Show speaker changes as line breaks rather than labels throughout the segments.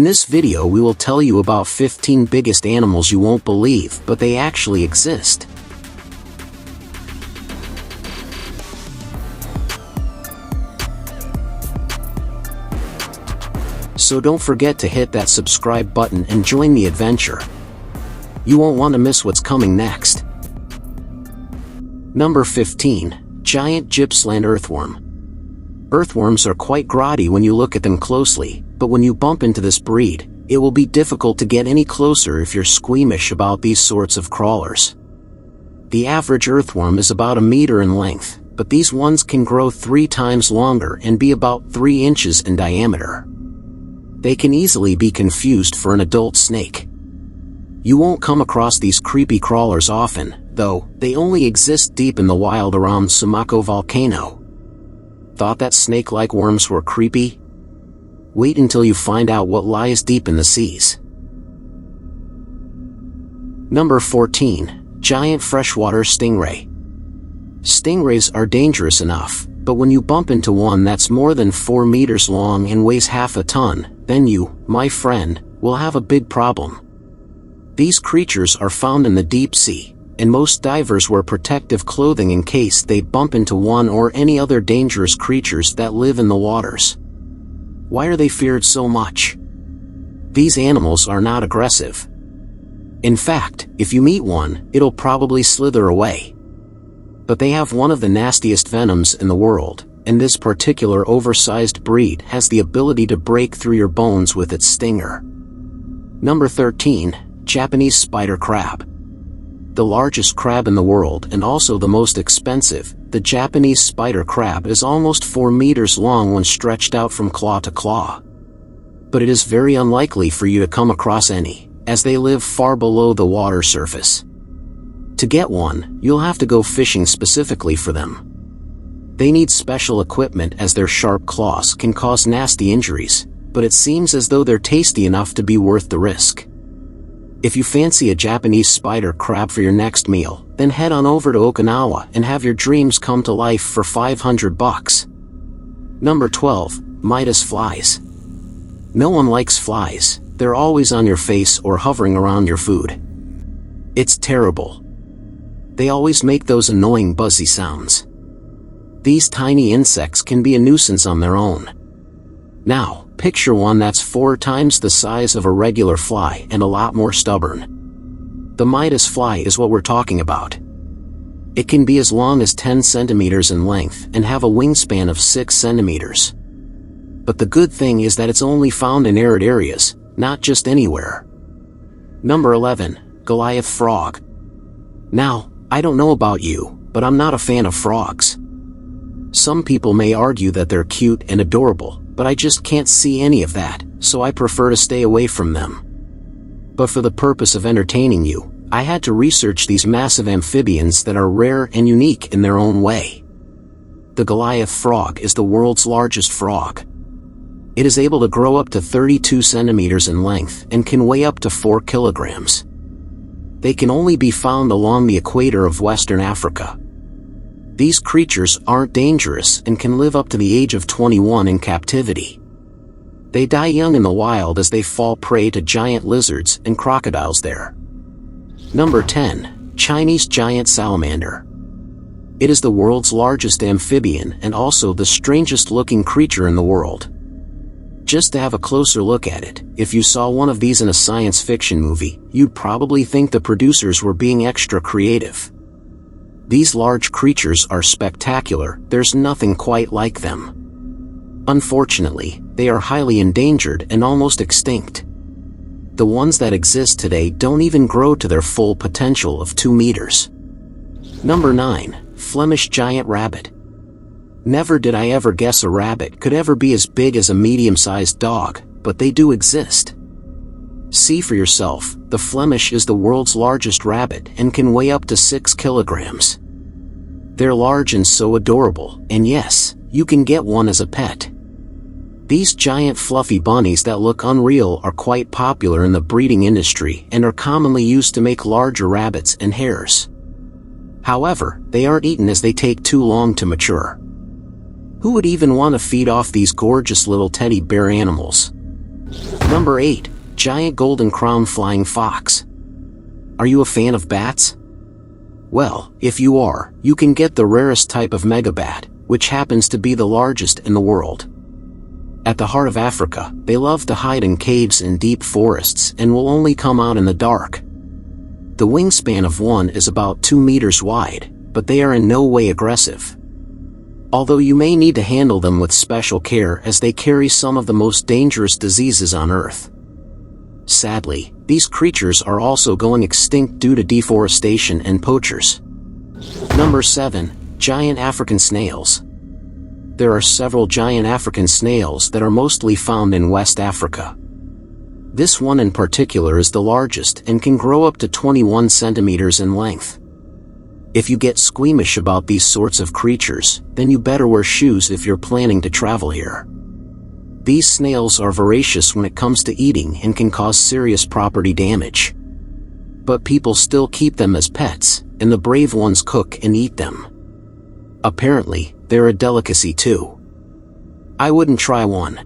In this video we will tell you about 15 biggest animals you won't believe, but they actually exist. So don't forget to hit that subscribe button and join the adventure. You won't want to miss what's coming next. Number 15. Giant Gysland Earthworm. Earthworms are quite grotty when you look at them closely, but when you bump into this breed, it will be difficult to get any closer if you're squeamish about these sorts of crawlers. The average earthworm is about a meter in length, but these ones can grow 3 times longer and be about 3 inches in diameter. They can easily be confused for an adult snake. You won't come across these creepy crawlers often, though. They only exist deep in the wild around Sumaco volcano. Thought that snake-like worms were creepy? Wait until you find out what lies deep in the seas. Number 14. Giant Freshwater Stingray. Stingrays are dangerous enough, but when you bump into one that's more than 4 meters long and weighs half a ton, then you, my friend, will have a big problem. These creatures are found in the deep sea, and most divers wear protective clothing in case they bump into one or any other dangerous creatures that live in the waters. Why are they feared so much? These animals are not aggressive. In fact, if you meet one, it'll probably slither away. But they have one of the nastiest venoms in the world, and this particular oversized breed has the ability to break through your bones with its stinger. Number 13. Japanese Spider Crab. The largest crab in the world and also the most expensive, the Japanese spider crab is almost 4 meters long when stretched out from claw to claw. But it is very unlikely for you to come across any, as they live far below the water surface. To get one, you'll have to go fishing specifically for them. They need special equipment as their sharp claws can cause nasty injuries, but it seems as though they're tasty enough to be worth the risk. If you fancy a Japanese spider crab for your next meal, then head on over to Okinawa and have your dreams come to life for $500. Number 12. Midas Flies. No one likes flies. They're always on your face or hovering around your food. It's terrible. They always make those annoying buzzy sounds. These tiny insects can be a nuisance on their own. Now, picture one that's 4 times the size of a regular fly and a lot more stubborn. The Midas fly is what we're talking about. It can be as long as 10 centimeters in length and have a wingspan of 6 centimeters. But the good thing is that it's only found in arid areas, not just anywhere. Number 11. Goliath Frog. Now, I don't know about you, but I'm not a fan of frogs. Some people may argue that they're cute and adorable, but I just can't see any of that, so I prefer to stay away from them. But for the purpose of entertaining you, I had to research these massive amphibians that are rare and unique in their own way. The Goliath frog is the world's largest frog. It is able to grow up to 32 centimeters in length and can weigh up to 4 kilograms. They can only be found along the equator of Western Africa. These creatures aren't dangerous and can live up to the age of 21 in captivity. They die young in the wild as they fall prey to giant lizards and crocodiles there. Number 10. Chinese Giant Salamander. It is the world's largest amphibian and also the strangest looking creature in the world. Just to have a closer look at it, if you saw one of these in a science fiction movie, you'd probably think the producers were being extra creative. These large creatures are spectacular, there's nothing quite like them. Unfortunately, they are highly endangered and almost extinct. The ones that exist today don't even grow to their full potential of 2 meters. Number 9. Flemish Giant Rabbit. Never did I ever guess a rabbit could ever be as big as a medium-sized dog, but they do exist. See for yourself, the Flemish is the world's largest rabbit and can weigh up to 6 kilograms. They're large and so adorable, and yes, you can get one as a pet. These giant fluffy bunnies that look unreal are quite popular in the breeding industry and are commonly used to make larger rabbits and hares. However, they aren't eaten as they take too long to mature. Who would even want to feed off these gorgeous little teddy bear animals? Number 8. Giant golden crown flying fox. Are you a fan of bats? Well, if you are, you can get the rarest type of megabat, which happens to be the largest in the world. At the heart of Africa, they love to hide in caves in deep forests and will only come out in the dark. The wingspan of one is about 2 meters wide, but they are in no way aggressive. Although you may need to handle them with special care as they carry some of the most dangerous diseases on Earth. Sadly, these creatures are also going extinct due to deforestation and poachers. Number 7. Giant African snails. There are several giant African snails that are mostly found in West Africa. This one in particular is the largest and can grow up to 21 centimeters in length. If you get squeamish about these sorts of creatures, then you better wear shoes if you're planning to travel here. These snails are voracious when it comes to eating and can cause serious property damage. But people still keep them as pets, and the brave ones cook and eat them. Apparently, they're a delicacy too. I wouldn't try one.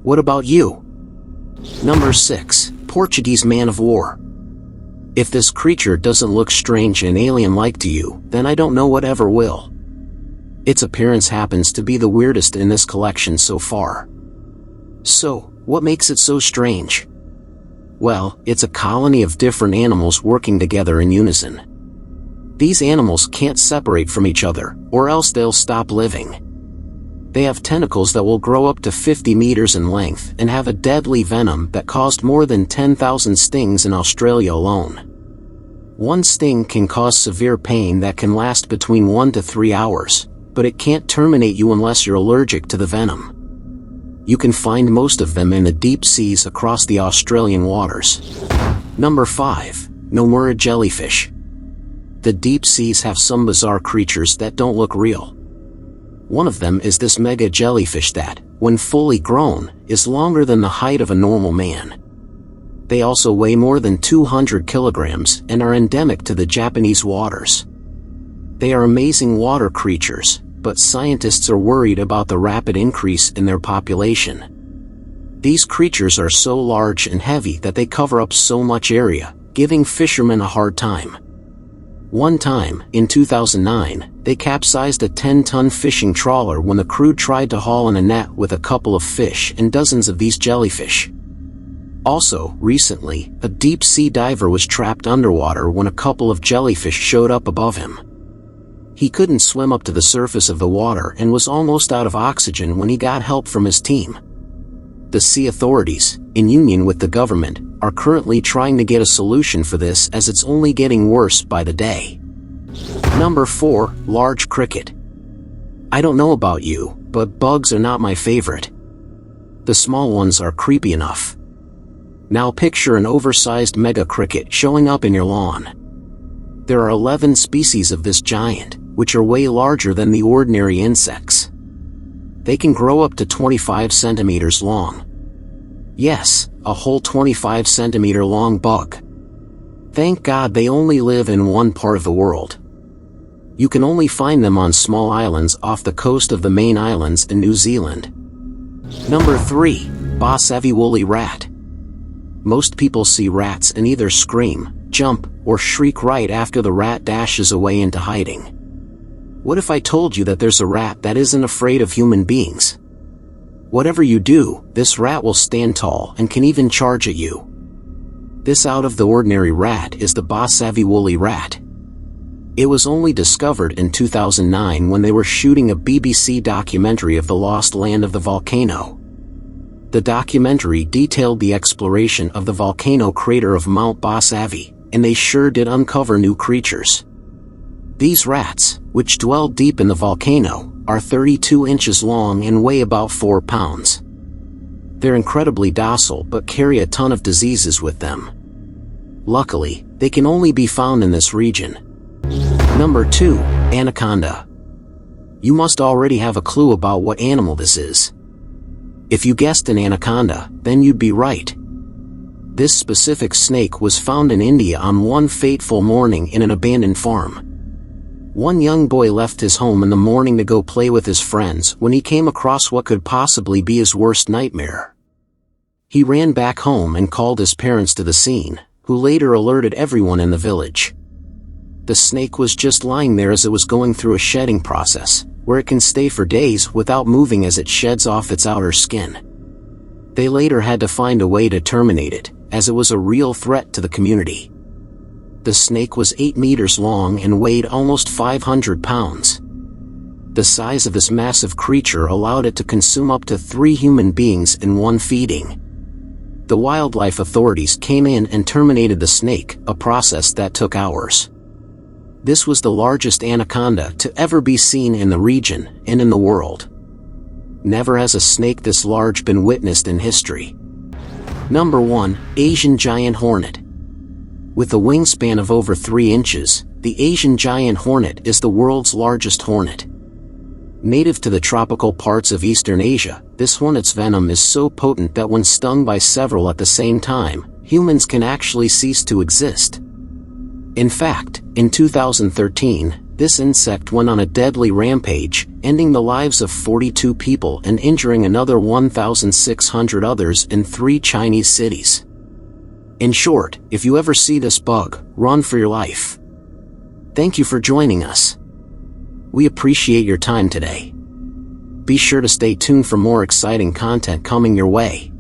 What about you? Number 6. Portuguese Man of War. If this creature doesn't look strange and alien-like to you, then I don't know whatever will. Its appearance happens to be the weirdest in this collection so far. So, what makes it so strange? Well, it's a colony of different animals working together in unison. These animals can't separate from each other, or else they'll stop living. They have tentacles that will grow up to 50 meters in length and have a deadly venom that caused more than 10,000 stings in Australia alone. One sting can cause severe pain that can last between 1 to 3 hours, but it can't terminate you unless you're allergic to the venom. You can find most of them in the deep seas across the Australian waters. Number 5. Nomura jellyfish. The deep seas have some bizarre creatures that don't look real. One of them is this mega jellyfish that, when fully grown, is longer than the height of a normal man. They also weigh more than 200 kilograms and are endemic to the Japanese waters. They are amazing water creatures, but scientists are worried about the rapid increase in their population. These creatures are so large and heavy that they cover up so much area, giving fishermen a hard time. One time, in 2009, they capsized a 10-ton fishing trawler when the crew tried to haul in a net with a couple of fish and dozens of these jellyfish. Also, recently, a deep-sea diver was trapped underwater when a couple of jellyfish showed up above him. He couldn't swim up to the surface of the water and was almost out of oxygen when he got help from his team. The sea authorities, in union with the government, are currently trying to get a solution for this as it's only getting worse by the day. Number 4. Large cricket. I don't know about you, but bugs are not my favorite. The small ones are creepy enough. Now picture an oversized mega cricket showing up in your lawn. There are 11 species of this giant, which are way larger than the ordinary insects. They can grow up to 25 centimeters long. Yes, a whole 25 centimeter long bug. Thank God they only live in one part of the world. You can only find them on small islands off the coast of the main islands in New Zealand. Number 3. Boss-heavy woolly rat. Most people see rats and either scream, jump, or shriek right after the rat dashes away into hiding. What if I told you that there's a rat that isn't afraid of human beings? Whatever you do, this rat will stand tall and can even charge at you. This out-of-the-ordinary rat is the boss-heavy woolly rat. It was only discovered in 2009 when they were shooting a BBC documentary of the lost land of the volcano. The documentary detailed the exploration of the volcano crater of Mount Boss-heavy, and they sure did uncover new creatures. These rats, which dwell deep in the volcano, are 32 inches long and weigh about 4 pounds. They're incredibly docile but carry a ton of diseases with them. Luckily, they can only be found in this region. Number 2. Anaconda. You must already have a clue about what animal this is. If you guessed an anaconda, then you'd be right. This specific snake was found in India on one fateful morning in an abandoned farm. One young boy left his home in the morning to go play with his friends when he came across what could possibly be his worst nightmare. He ran back home and called his parents to the scene, who later alerted everyone in the village. The snake was just lying there as it was going through a shedding process, where it can stay for days without moving as it sheds off its outer skin. They later had to find a way to terminate it, as it was a real threat to the community. The snake was 8 meters long and weighed almost 500 pounds. The size of this massive creature allowed it to consume up to 3 human beings in one feeding. The wildlife authorities came in and terminated the snake, a process that took hours. This was the largest anaconda to ever be seen in the region and in the world. Never has a snake this large been witnessed in history. Number 1. Asian Giant Hornet. With a wingspan of over 3 inches, the Asian giant hornet is the world's largest hornet. Native to the tropical parts of Eastern Asia, this hornet's venom is so potent that when stung by several at the same time, humans can actually cease to exist. In fact, in 2013, this insect went on a deadly rampage, ending the lives of 42 people and injuring another 1,600 others in 3 Chinese cities. In short, if you ever see this bug, run for your life. Thank you for joining us. We appreciate your time today. Be sure to stay tuned for more exciting content coming your way.